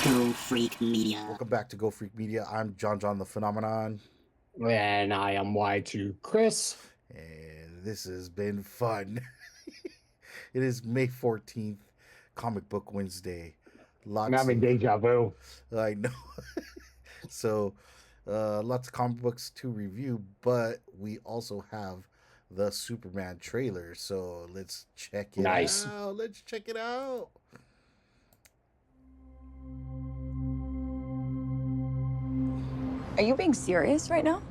Go Freak Media. Welcome back to Go Freak Media. I'm John the Phenomenon. And I am Y2 Chris. And this has been fun. It is May 14th, Comic Book Wednesday. I'm having deja vu. I know. So, lots of comic books to review, but we also have the Superman trailer. So let's check it out. Let's check it out. Are you being serious right now?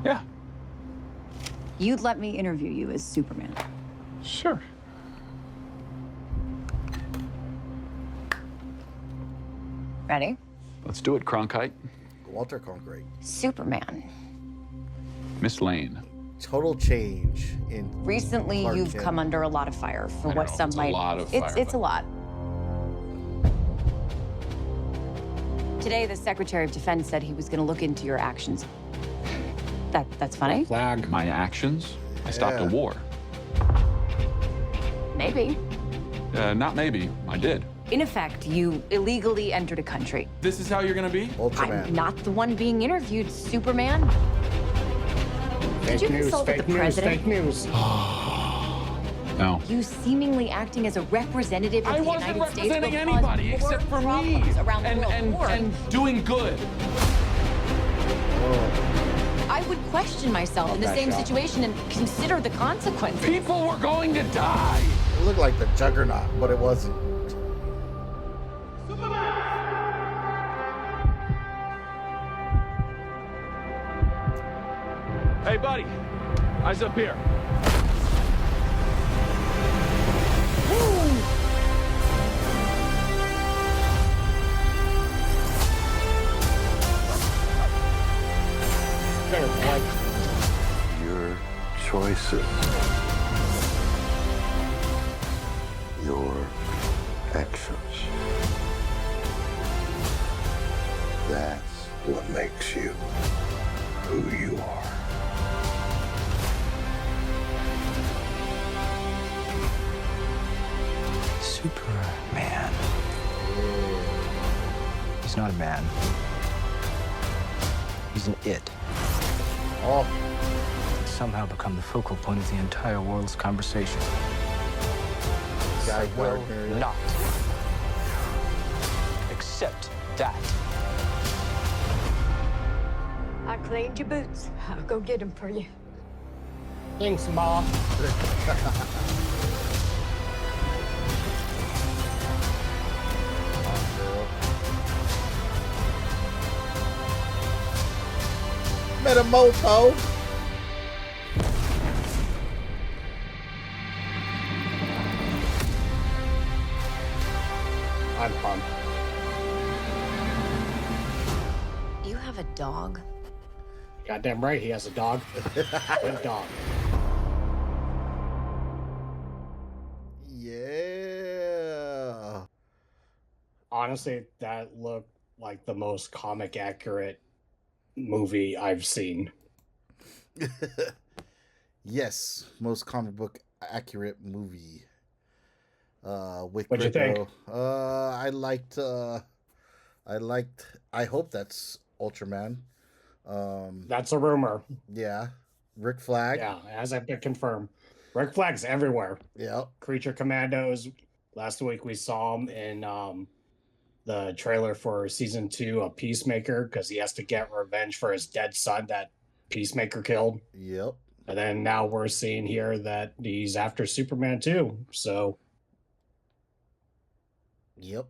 Yeah, You'd let me interview you as Superman. sure. Ready? Let's do it, Cronkite. Walter Cronkite. Superman. Miss Lane. Total change in Recently, Clark you've Kent. come under a lot of fire for I what know, some it's a might. lot of it's fire, it's a but- lot. Today, the Secretary of Defense said he was going to look into your actions. That's funny. Flag. My actions? I stopped a Yeah. war. Maybe. Not maybe. I did. In effect, you illegally entered a country. This is how you're gonna be? Ultraman. I'm not the one being interviewed, Superman. Fake you news, consult with fake the news, president? fake news. No. You seemingly acting as a representative of I the wasn't United States will representing cause anybody more except for me problems around the and, world. and, More. and doing good. I would question myself in the that same shot. situation and consider the consequences. People were going to die. It looked like the Juggernaut, but it wasn't. Hey, buddy. Eyes up here. Better like Your choices. Your actions. That's what makes you who you are. Superman. He's not a man. He's an it. Oh, He's somehow become the focal point of the entire world's conversation. Guy Will Gardner. not accept that. I cleaned your boots. I'll go get them for you. thanks, Ma. Metamorpho. I'm pumped. You have a dog? Goddamn right, he has a dog. Good dog. Yeah. Honestly, that looked like the most comic accurate movie I've seen. Yes, most comic book accurate movie. With What'd you think? I hope that's Ultraman. That's a rumor. Yeah. Rick Flag. Yeah, it hasn't been confirmed. Rick Flag's everywhere. Yep. Creature Commandos. Last week we saw him in the trailer for season 2 of Peacemaker because he has to get revenge for his dead son that Peacemaker killed. Yep. And then now we're seeing here that he's after Superman too. So, Yep.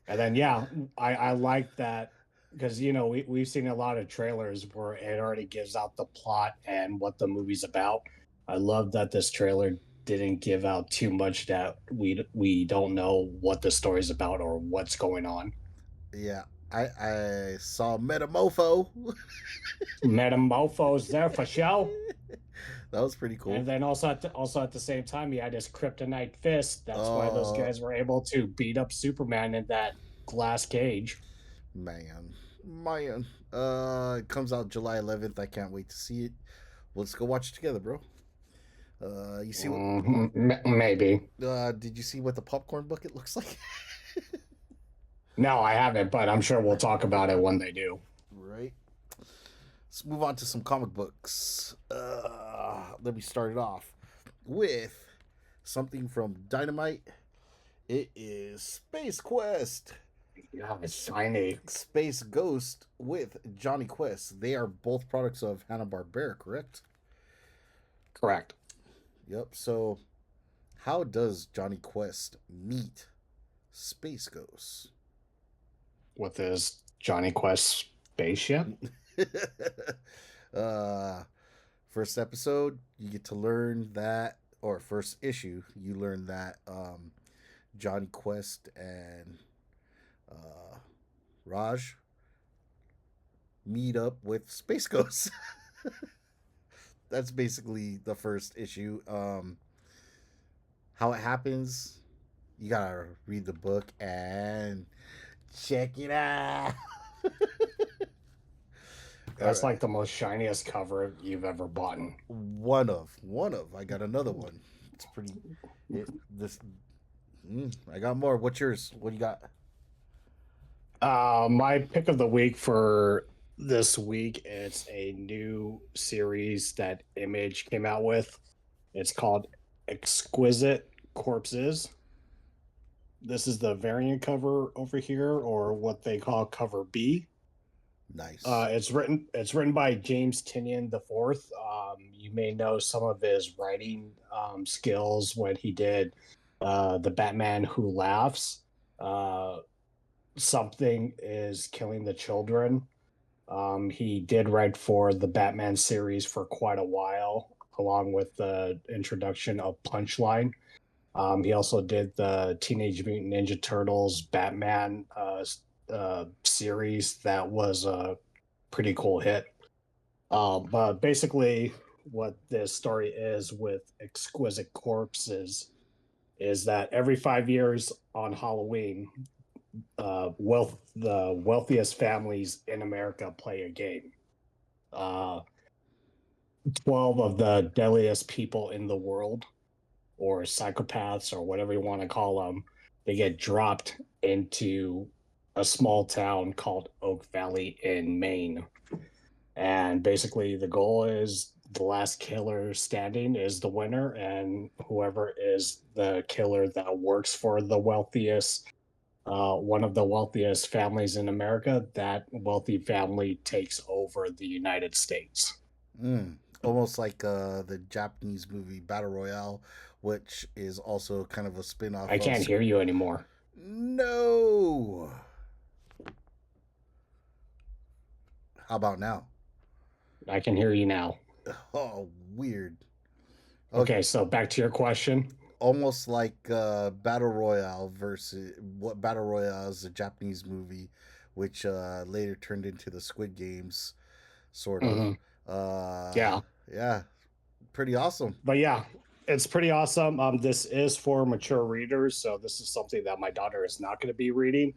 and then yeah, I like that because we've seen a lot of trailers where it already gives out the plot and what the movie's about. I love that this trailer didn't give out too much that we don't know what the story's about or what's going on. Yeah. I saw Metamorpho. Metamorpho's there for show. That was pretty cool. And then also at the same time, he had his kryptonite fist. That's why those guys were able to beat up Superman in that glass cage. Man. It comes out July 11th. I can't wait to see it. Let's go watch it together, bro. You see what? Maybe. Did you see what the popcorn bucket looks like? No, I haven't, but I'm sure we'll talk about it when they do. Right. Let's move on to some comic books. Let me start it off with something from Dynamite. It is Space Quest. Yeah, it's shiny. Space Ghost with Johnny Quest. They are both products of Hanna-Barbera, correct? Correct. Yep. So, how does Johnny Quest meet Space Ghost? With his Johnny Quest spaceship. First episode, you get to learn that, or first issue, you learn that Johnny Quest and Raj meet up with Space Ghost. That's basically the first issue. How it happens, you gotta read the book and check it out. That's like the most shiniest cover you've ever bought. One of. I got another one. It's pretty. I got more. What's yours? What do you got? My pick of the week for this week, it's a new series that Image came out with. It's called Exquisite Corpses. This is the variant cover over here, or what they call cover B. Nice. It's written by James Tynion IV. You may know some of his writing skills when he did The Batman Who Laughs. Something is Killing the Children. He did write for the Batman series for quite a while, along with the introduction of Punchline. He also did the Teenage Mutant Ninja Turtles Batman series. That was a pretty cool hit. But basically, what this story is with Exquisite Corpses is that every 5 years on Halloween, the wealthiest families in America play a game. 12 of the deadliest people in the world, or psychopaths, or whatever you want to call them, they get dropped into a small town called Oak Valley in Maine. And basically the goal is the last killer standing is the winner, and whoever is the killer that works for the wealthiest one of the wealthiest families in America, that wealthy family takes over the United States. Almost like the Japanese movie Battle Royale, which is also kind of a spin-off. I can't hear you anymore. No. How about now? I can hear you now. Oh, weird. Okay, so back to your question. Almost like Battle Royale versus what Battle Royale is a Japanese movie, which later turned into the Squid Games, sort of. Yeah, pretty awesome. But yeah, it's pretty awesome. This is for mature readers, so this is something that my daughter is not going to be reading.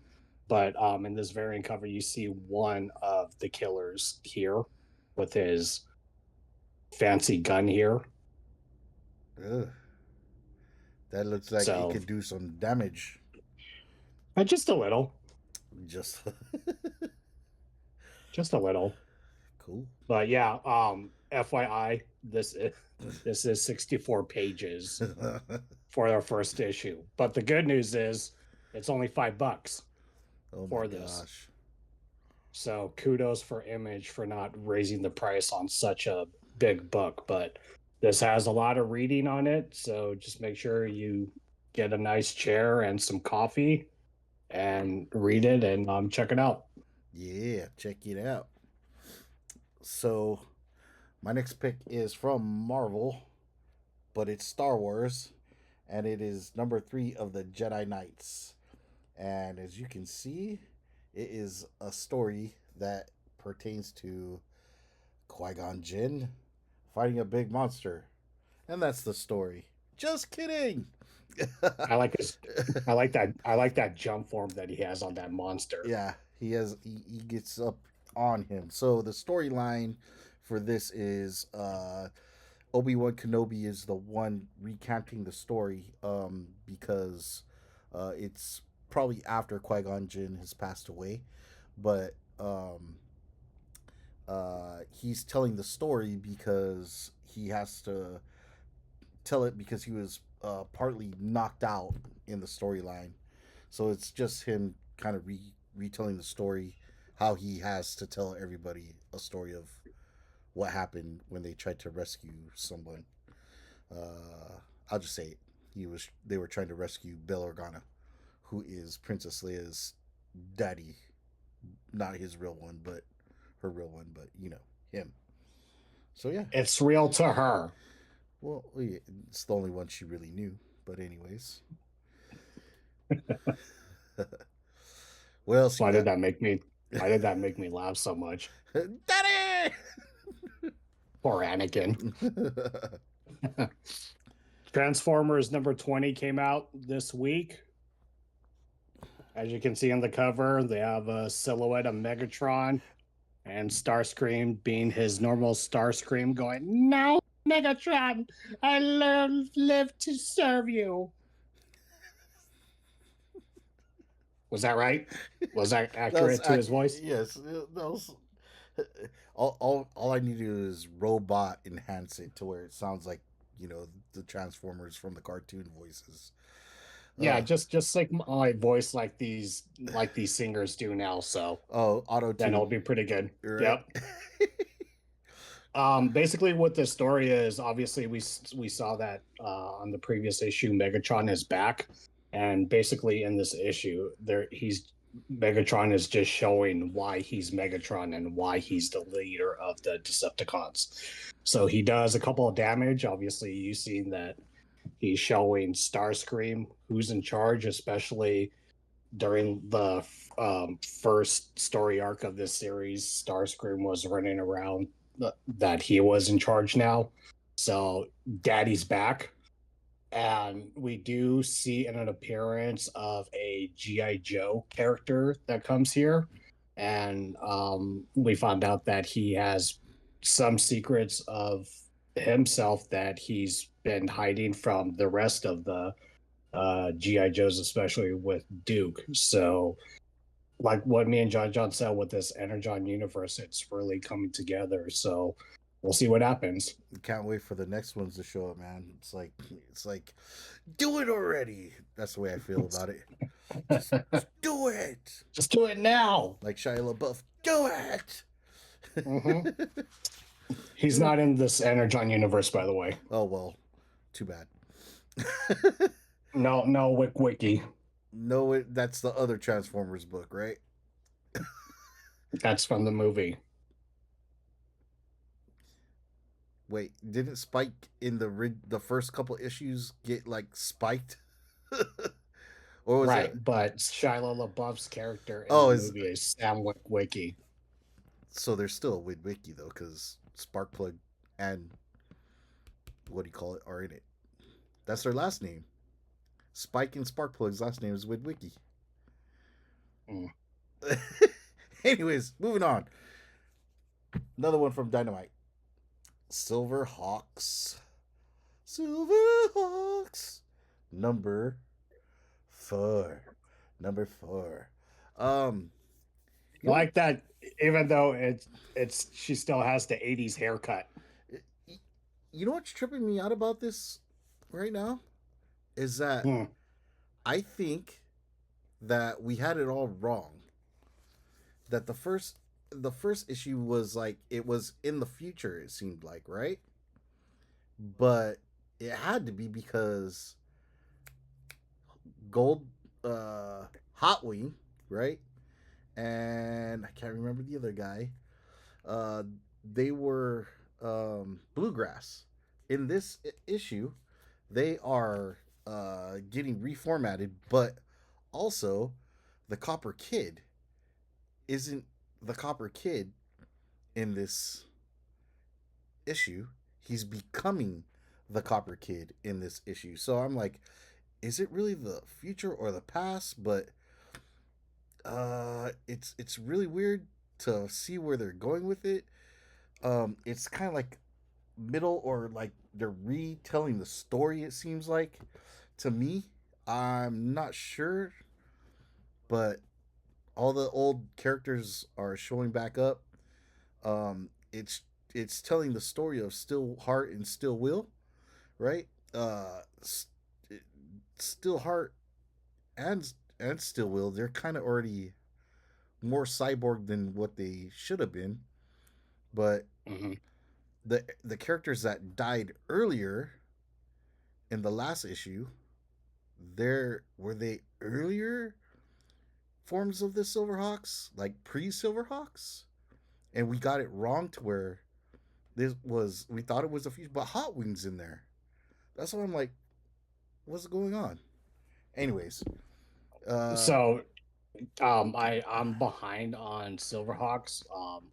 But in this variant cover, you see one of the killers here with his fancy gun here. Ugh. That looks like it could do some damage. Just a little. Just a little. Cool. But yeah, FYI, this is 64 pages for our first issue. But the good news is it's only $5 for this. Gosh. So kudos for Image for not raising the price on such a big book. But this has a lot of reading on it, so just make sure you get a nice chair and some coffee and read it and check it out. Yeah, check it out. So my next pick is from Marvel, but it's Star Wars, and it is number 3 of the Jedi Knights. And as you can see, it is a story that pertains to Qui-Gon Jinn fighting a big monster. And that's the story. Just kidding. I like that jump form that he has on that monster. Yeah, he gets up on him. So the storyline for this is Obi-Wan Kenobi is the one recounting the story because it's probably after Qui-Gon Jinn has passed away, but he's telling the story because he has to tell it because he was partly knocked out in the storyline. So it's just him kind of retelling the story, how he has to tell everybody a story of what happened when they tried to rescue someone. I'll just say it. They were trying to rescue Bail Organa, who is Princess Leia's daddy, not his real one, but her real one, but him. So yeah, It's real to her. well, it's the only one she really knew. But anyways, what else? Why did that make me? Why did that make me laugh so much? Daddy? Poor Anakin. Transformers number 20 came out this week. As you can see on the cover, they have a silhouette of Megatron and Starscream being his normal Starscream going, "No, Megatron, I live to serve you." Was that right? Was that accurate to his voice? Yes. That was, all I need to do is robot enhance it to where it sounds like the Transformers from the cartoon voices. Yeah, just like my voice, like these singers do now. So auto then tune. it'll be pretty good. Right? Yep. Basically, what the story is, obviously, we saw that on the previous issue, Megatron is back, and basically in this issue, Megatron is just showing why he's Megatron and why he's the leader of the Decepticons. So he does a couple of damage. Obviously, you've seen that he's showing Starscream who's in charge, especially during the first story arc of this series. Starscream was running around that he was in charge now. So Daddy's back. And we do see an appearance of a G.I. Joe character that comes here. And we found out that he has some secrets of himself that he's been hiding from the rest of the G.I. Joes, especially with Duke. So, like what me and John said with this Energon universe, it's really coming together. So, we'll see what happens. Can't wait for the next ones to show up, man. It's like, do it already. That's the way I feel about it. Just do it. Just do it now. Like Shia LaBeouf, do it. Mm-hmm. He's not in this Energon universe, by the way. Oh well, too bad. No, wiki. No, that's the other Transformers book, right? That's from the movie. Wait, didn't Spike in the first couple issues get like spiked? Or was right, but Shia LaBeouf's character in the movie is Sam Witwicky. So there's still a Witwicky though, because Sparkplug and what do you call it are in it. That's their last name. Spike and Sparkplug's last name is Witwicky. Mm. Anyways, moving on. Another one from Dynamite. Silverhawks. Number 4. I like that, even though it's she still has the 80s haircut. You know what's tripping me out about this right now is that I think that we had it all wrong. That the first issue was like it was in the future, it seemed like, right? But it had to be because Hotwing, right? And I can't remember the other guy. They were Bluegrass. In this issue, they are getting reformatted, but also the Copper Kid isn't the Copper Kid in this issue. He's becoming the Copper Kid in this issue. So I'm like, is it really the future or the past? But it's really weird to see where they're going with it. It's kind of like middle, or like they're retelling the story, it seems like to me. I'm not sure but all the old characters are showing back up. It's telling the story of Still Heart and Still Will, right? Still Heart and Still Will, they're kind of already more cyborg than what they should have been. But Mm-hmm. the characters that died earlier in the last issue, there were they earlier forms of the Silverhawks, like pre Silverhawks, and we got it wrong to where this was we thought it was a future, but Hot Wings in there. That's why I'm like, what's going on? Anyways, uh, So I'm behind on Silverhawks.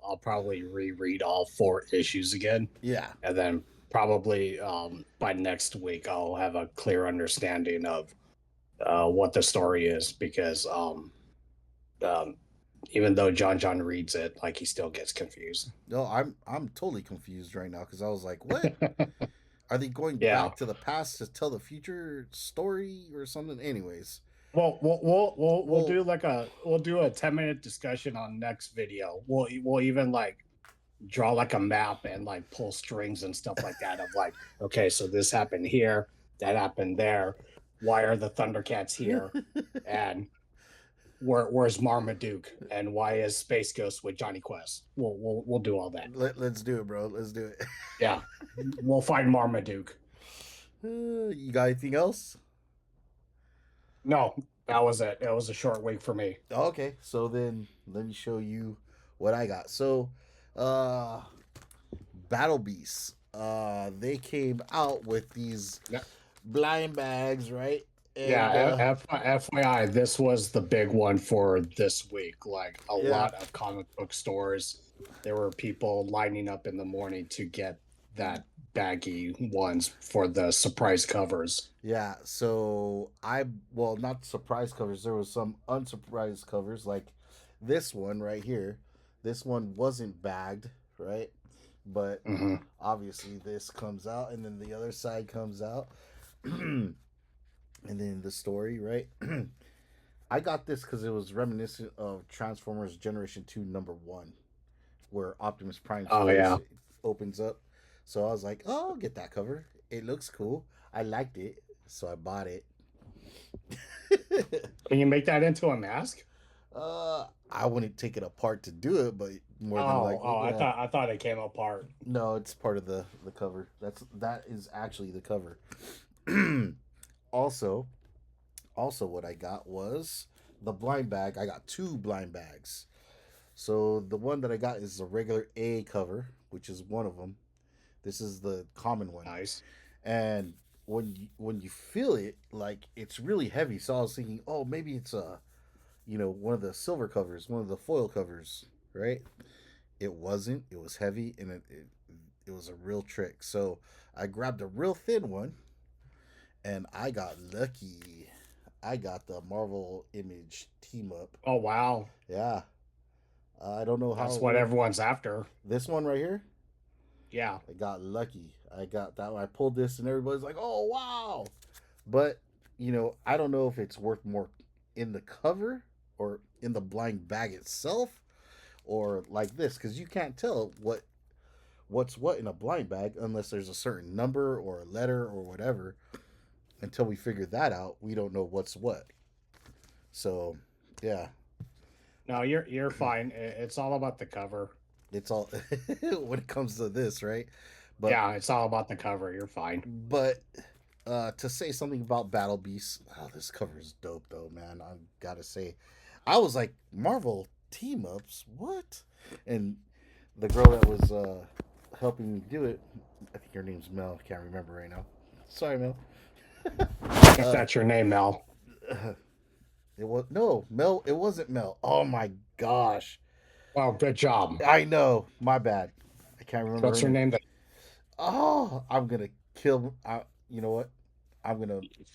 I'll probably reread all 4 issues again, yeah, and then probably by next week I'll have a clear understanding of what the story is, because um, even though John reads it, like, he still gets confused. no, I'm totally confused right now because I was like, what? Are they going Yeah. back to the past to tell the future story or something? Anyways, Well, we'll well, do like we'll do a 10-minute discussion on next video. We'll even like draw like a map and like pull strings and stuff like that of like, okay, so this happened here, that happened there. Why are the Thundercats here? And where's Marmaduke? And why is Space Ghost with Johnny Quest? We'll do all that. let's do it, bro. Let's do it. Yeah, we'll find Marmaduke. You got anything else? No, that was it. It was a short week for me. Okay, so then let me show you what I got. So, uh, Battle Beasts. They came out with these blind bags, right? And, Yeah, FYI, this was the big one for this week. Like, a lot of comic book stores, there were people lining up in the morning to get that baggy ones for the surprise covers. yeah. So well, not surprise covers. There was some unsurprised covers, like this one right here. This one wasn't bagged, right? But obviously this comes out, and then the other side comes out. And then the story, right? I got this because it was reminiscent of Transformers Generation 2 #1, where Optimus Prime's face opens up. So I was like, oh, I'll get that cover. It looks cool. I liked it, so I bought it. Can you make that into a mask? I wouldn't take it apart to do it, but more than likely. Yeah. I thought it came apart. No, it's part of the cover. That is actually the cover. also, what I got was the blind bag. I got 2 blind bags. So the one that I got is a regular A cover, which is one of them. This is the common one. Nice. And when you feel it, like, it's really heavy. So I was thinking, oh, maybe it's one of the silver covers, one of the foil covers, right? It wasn't. It was heavy, and it was a real trick. So I grabbed a real thin one, and I got lucky. I got the Marvel Image team up. Oh, wow. Yeah. I don't know how. That's what everyone's after. This one right here? Yeah. I got lucky. I got that one. I pulled this, and everybody's like, oh, wow. But, I don't know if it's worth more in the cover or in the blind bag itself, or like this, because you can't tell what's what in a blind bag unless there's a certain number or a letter or whatever. Until we figure that out, we don't know what's what. So, yeah. No, you're fine. It's all about the cover. It's all when it comes to this, right? But yeah, it's all about the cover. You're fine. But to say something about Battle Beasts, this cover is dope, though, man. I gotta say, I was like, Marvel team ups, what? And the girl that was helping me do it, I think her name's Mel. I can't remember right now. Sorry, Mel. If that's your name, Mel. It was no Mel. It wasn't Mel. Oh my gosh. Oh, good job. I know. My bad. I can't remember. What's her name? Oh, I'm gonna kill. You know what?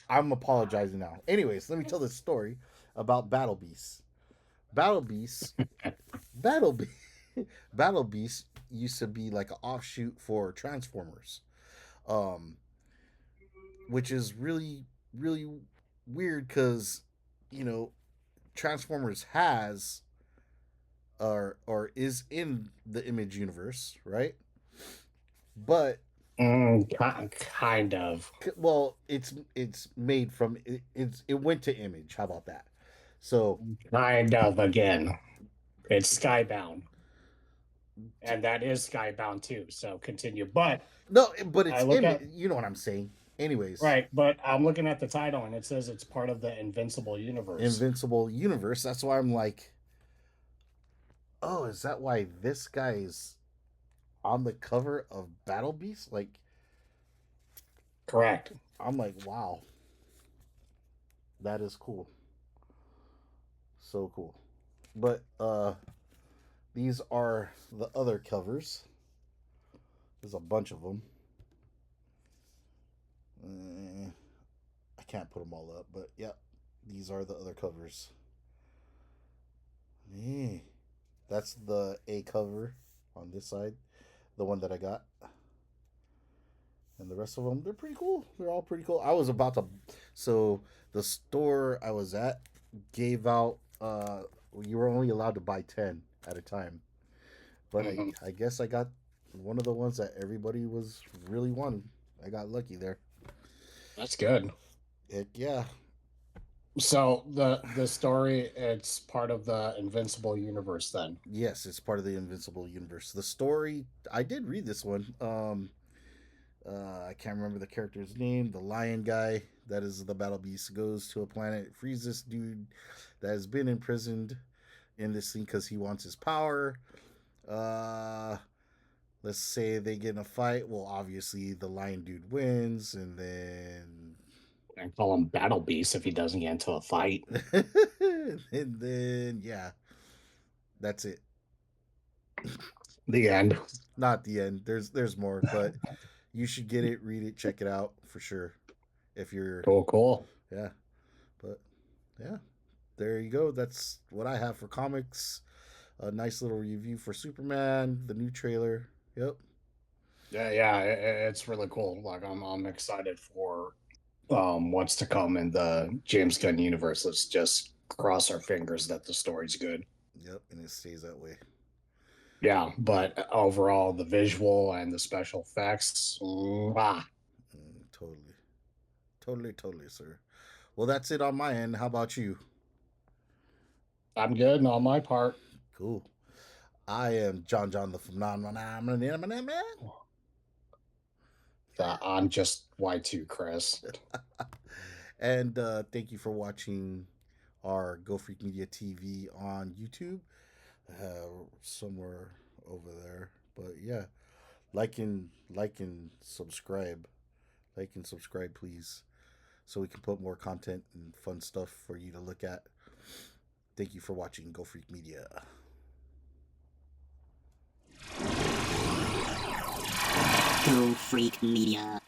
I'm apologizing now. Anyways, let me tell this story about Battle Beasts. Battle Beasts. Battle Beasts used to be like an offshoot for Transformers, which is really, really weird because Transformers has or is in the Image universe, right? But Kind of. well, it's made from it went to Image. How about that? So Kind of again. It's Skybound. And that is Skybound too. So continue. But no, but I it's look Image. at You know what I'm saying? Anyways, right, but I'm looking at the title and it says it's part of the Invincible universe. Invincible universe. That's why I'm like, oh, is that why this guy is on the cover of Battle Beast? Like, Correct. I'm like, wow, that is cool. So cool. But these are the other covers. There's a bunch of them. I can't put them all up, but yeah, these are the other covers. That's the A cover on this side, the one that I got. And the rest of them, they're pretty cool. They're all pretty cool. I was about to, so the store I was at gave out. You were only allowed to buy 10 at a time, but I guess I got one of the ones that everybody was really wanting. I got lucky there. That's good. Yeah. So the story, it's part of the Invincible universe then. Yes, it's part of the Invincible universe. The story, I did read this one. I can't remember the character's name. The lion guy that is the Battle Beast goes to a planet, frees this dude that has been imprisoned in this thing because he wants his power. Let's say they get in a fight. Well, obviously the lion dude wins, and then I call him Battle Beast if he doesn't get into a fight. and then yeah, that's it. The end. Not the end. There's more, but you should get it, read it, check it out for sure. If you're cool. Yeah. But yeah. There you go. That's what I have for comics. A nice little review for Superman, the new trailer. Yep. Yeah, it's really cool. Like I'm excited for what's to come in the James Gunn universe. Let's just cross our fingers that the story's good. Yep, and it stays that way. Yeah, but overall, the visual and the special effects, Totally, sir. Well, that's it on my end. How about you? I'm good on my part. Cool. I am John the Phenomenon. I'm just Y2 Chris. And thank you for watching our Go Freak Media TV on YouTube. Somewhere over there. But yeah, like and subscribe. Like and subscribe, please, so we can put more content and fun stuff for you to look at. Thank you for watching Go Freak Media. Go Freak Media.